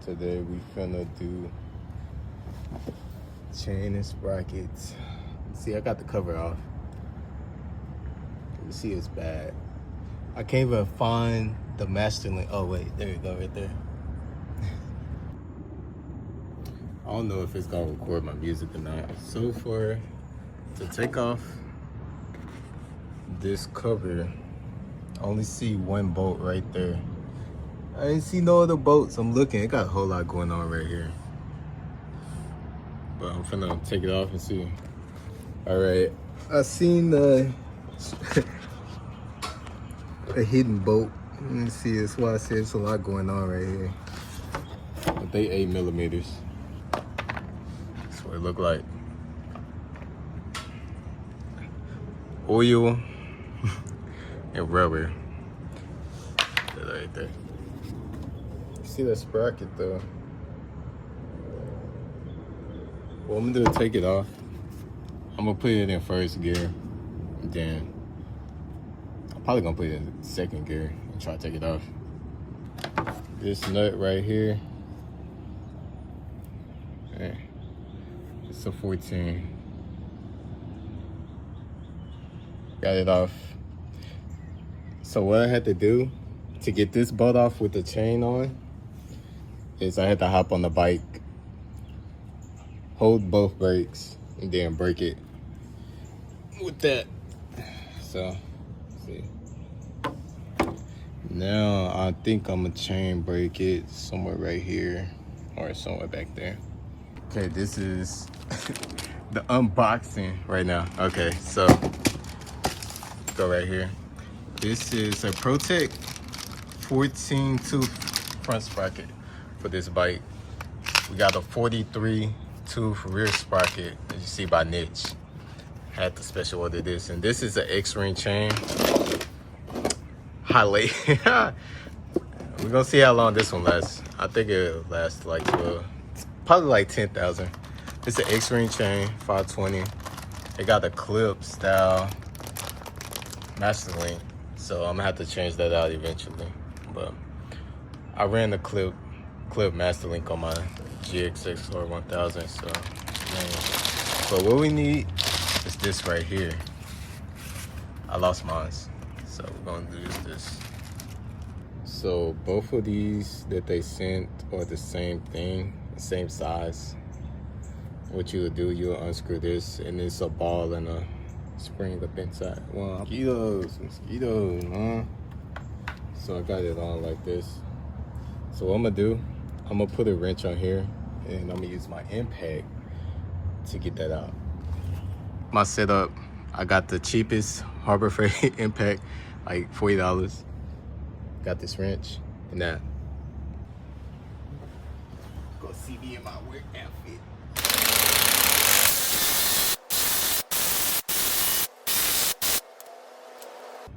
Today we finna do chain and sprockets. See, I got the cover off. You see it's bad. I can't even find the master link. Oh wait, there you go, right there. I don't know if it's gonna record my music or not. So for to take off this cover, I only see one bolt right there. I didn't see no other boats. I'm looking, it got a whole lot going on right here. But I'm finna take it off and see. All right, I seen the a hidden bolt. Let me see, that's why I said it's a lot going on right here. But they 8mm. That's what it look like. Oil and rubber. That right there. You see that sprocket though? What I'm gonna do is take it off. I'm gonna put it in first gear, and then I'm probably gonna put it in second gear and try to take it off. This nut right here, it's a 14. Got it off. So what I had to do to get this bolt off with the chain on is I had to hop on the bike, hold both brakes, and then break it with that. So, see. Now I think I'm gonna chain break it somewhere right here or somewhere back there. Okay, this is the unboxing right now. Okay, so go right here. This is a Protec 14 tooth front sprocket for this bike. We got a 43 tooth rear sprocket, as you see by niche. Had to special order this, and this is an X-ring chain. Highlight. We're gonna see how long this one lasts. I think it'll last like probably like 10,000. It's an X-ring chain, 520. It got a clip style master link, so I'm gonna have to change that out eventually. But I ran the clip master link on my GXX 1000, so man. But what we need is this right here. I lost mine, so we're gonna do this. So both of these that they sent are the same thing, the same size. What you would do, you'll unscrew this, and it's a ball and a spring up inside. Well, mosquitoes, man. So I got it on like this. So what I'm gonna do, I'm gonna put a wrench on here, and I'm gonna use my impact to get that out. My setup, I got the cheapest Harbor Freight impact, like $40. Got this wrench and that. Go see me in my work outfit.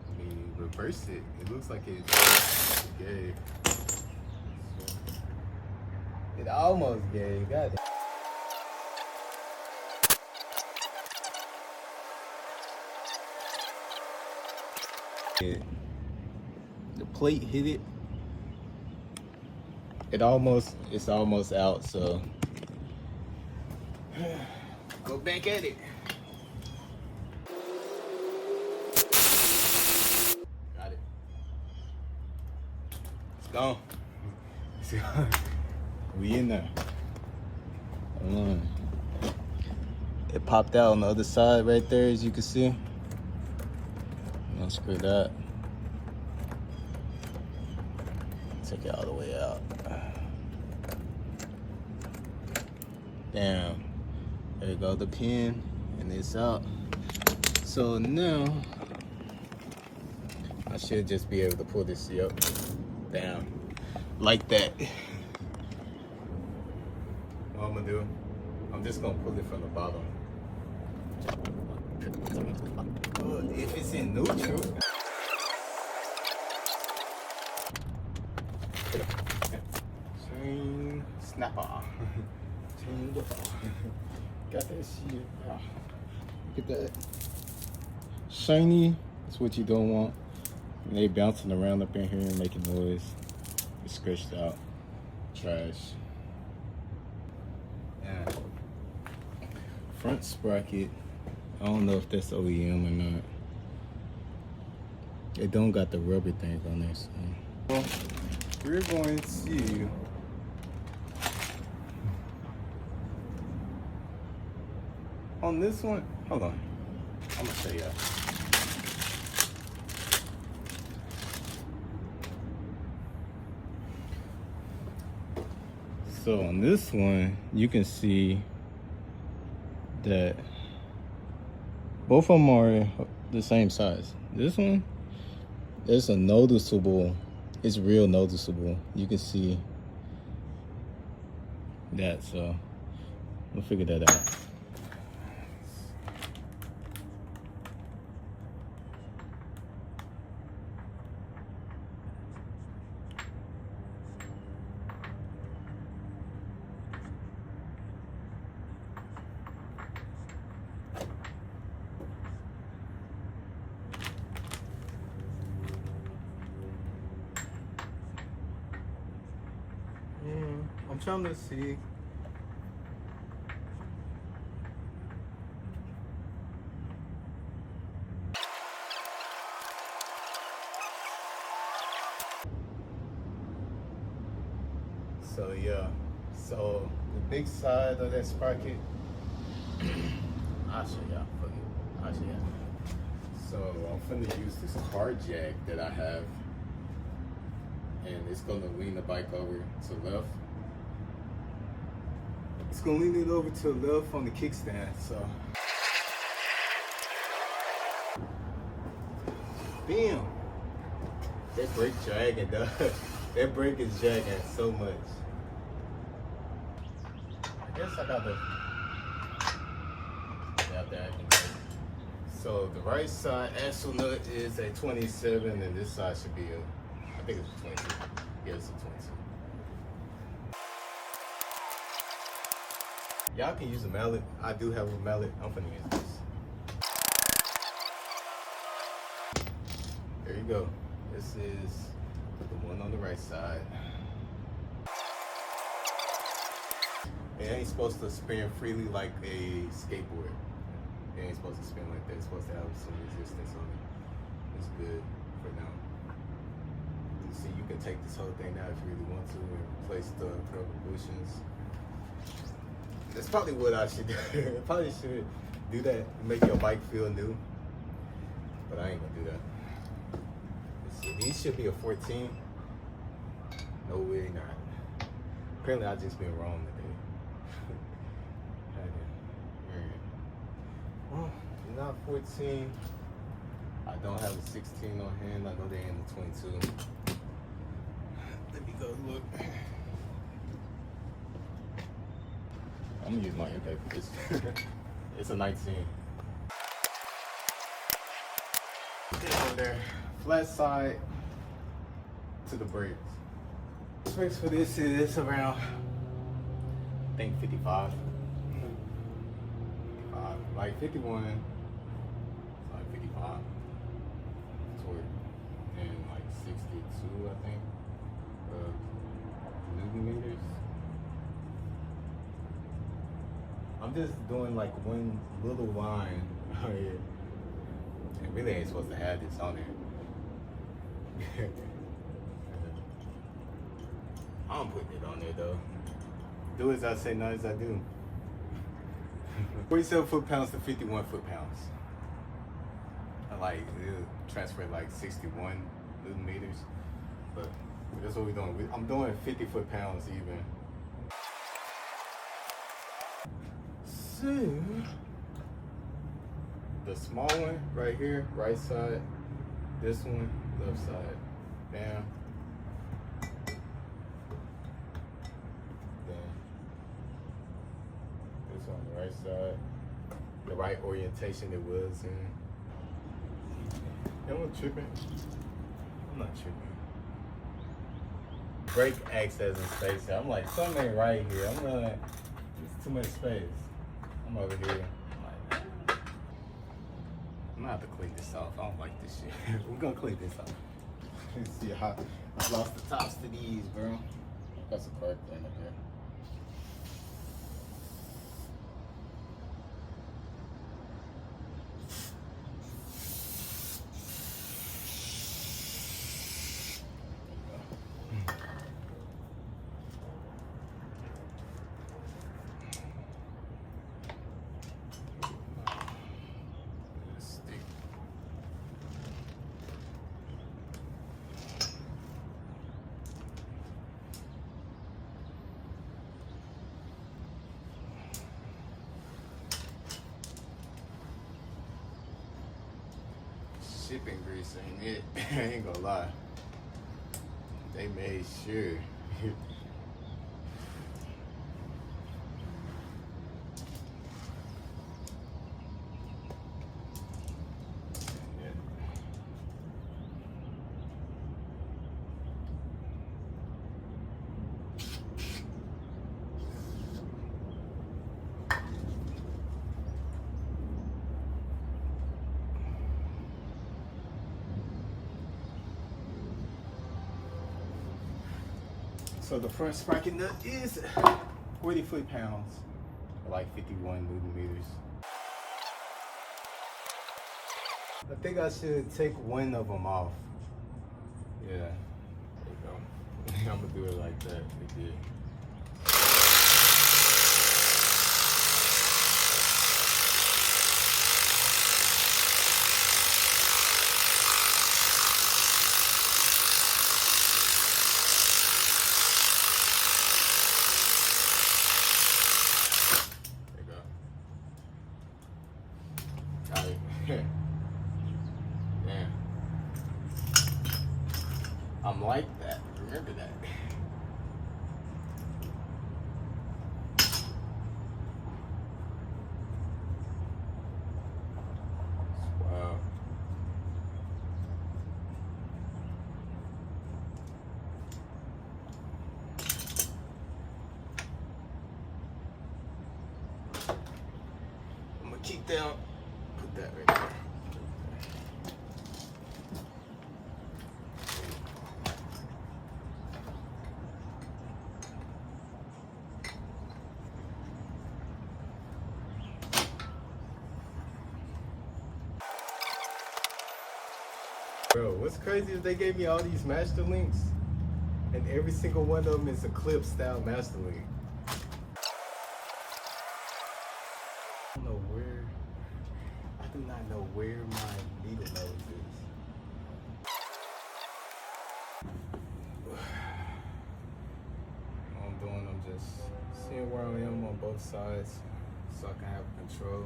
Let me reverse it. It looks like it's gay. It almost gay. Got it. The plate hit it. It's almost out, so go back at it. Got it. It's gone. We in there. It popped out on the other side right there, as you can see. Unscrew that. Take it all the way out. Damn. There you go, the pin, and it's out. So now I should just be able to pull this up. Down. Like that. What I'm gonna do, I'm just gonna pull it from the bottom. If it's in neutral. Chain snapper. Chain whipper. Got that shit. Look at that. Shiny, that's what you don't want. And they bouncing around up in here and making noise. It's scratched out. trash. Yeah. Front sprocket. I don't know if that's OEM or not. It don't got the rubber thing on there, so. Well, we're going to on this one. Hold on, I'm gonna show you. So on this one, you can see that both of them are the same size. This one, it's a noticeable, it's real noticeable. You can see that, so we'll figure that out. I'm trying to see. So yeah, so the big side of that sprocket, I'll show y'all. Fuck it, I'll show y'all. So I'm finna use this car jack that I have, and it's gonna lean the bike over to the left. It's gonna lean it over to the left on the kickstand, so. Bam! That brake dragging, dog. That brake is dragging so much. I guess I got the, out there I can go. So the right side axle nut is a 27, and this side should be a, I think it's a 22. Yeah, it's a 22. Y'all can use a mallet. I do have a mallet. I'm finna use this. There you go. This is the one on the right side. It ain't supposed to spin freely like a skateboard. It ain't supposed to spin like that. It's supposed to have some resistance on it. It's good for now. You see, you can take this whole thing out if you really want to and replace the rubber bushings. That's probably what I should do. I probably should do that, make your bike feel new. But I ain't gonna do that. Let's see, these should be a 14. No, way not. Apparently I just been wrong today. Well, not 14. I don't have a 16 on hand. I know they're in the 22. Let me go look. I'm gonna use my impact for this. It's a 19. Over there. Flat side to the brakes. Brakes for this is around, I think 55. 55. Like 51. Like 55. Toward. And like 62, I think. Newton meters. I'm just doing like one little line right here. It really ain't supposed to have this on there. I'm putting it on there though. Do as I say, not as I do. 47 foot-pounds to 51 foot-pounds. I like, it'll transfer like 61 Newton meters. But that's what we're doing. I'm doing 50 foot-pounds even. So, the small one right here, right side, this one, left side, bam, then this on the right side, the right orientation it was in. Am I tripping? I'm not tripping. Brake acts as a spacer. I'm like, something ain't right here. I'm like, it's too much space. I'm over here. I'm gonna have to clean this off. I don't like this shit. We're gonna clean this off. Let's see how I lost the tops to these, bro. Got some card thing up here. Shipping grease ain't it. I ain't gonna lie. They made sure. So the front sprocket nut is 40 foot-pounds, like 51 Newton meters. I think I should take one of them off. Yeah, there you go. I'm gonna do it like that. We did. Damn. I'm like that. Remember that. Wow. I'm gonna keep down. Put that right there. Bro, what's crazy is they gave me all these master links, and every single one of them is a clip style master link. I don't know where, I do not know where my needle nose is. All I'm doing, I'm just seeing where I am on both sides so I can have control.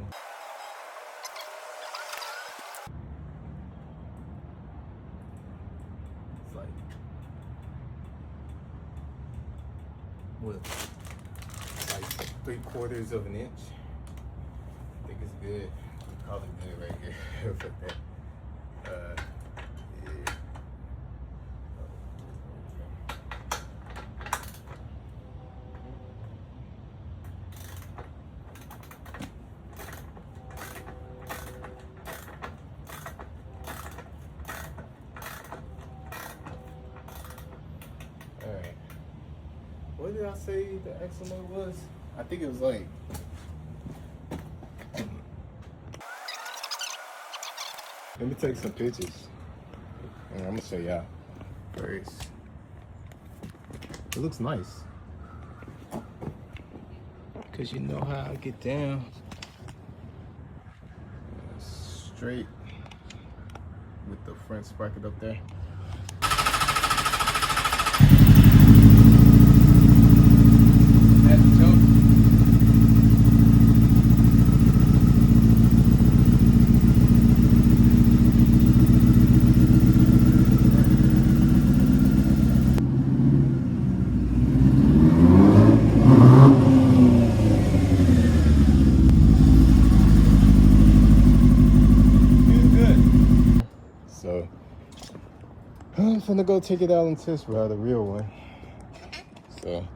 With like 3/4 of an inch. I think it's good. We call it good right here for that. Yeah. Alright. What did I say the excellent was? I think it was like let me take some pictures. And I'm gonna show y'all first. It looks nice. Cause you know how I get down. Straight with the front sprocket up there. So I'm gonna go take it out and test ride a real one. So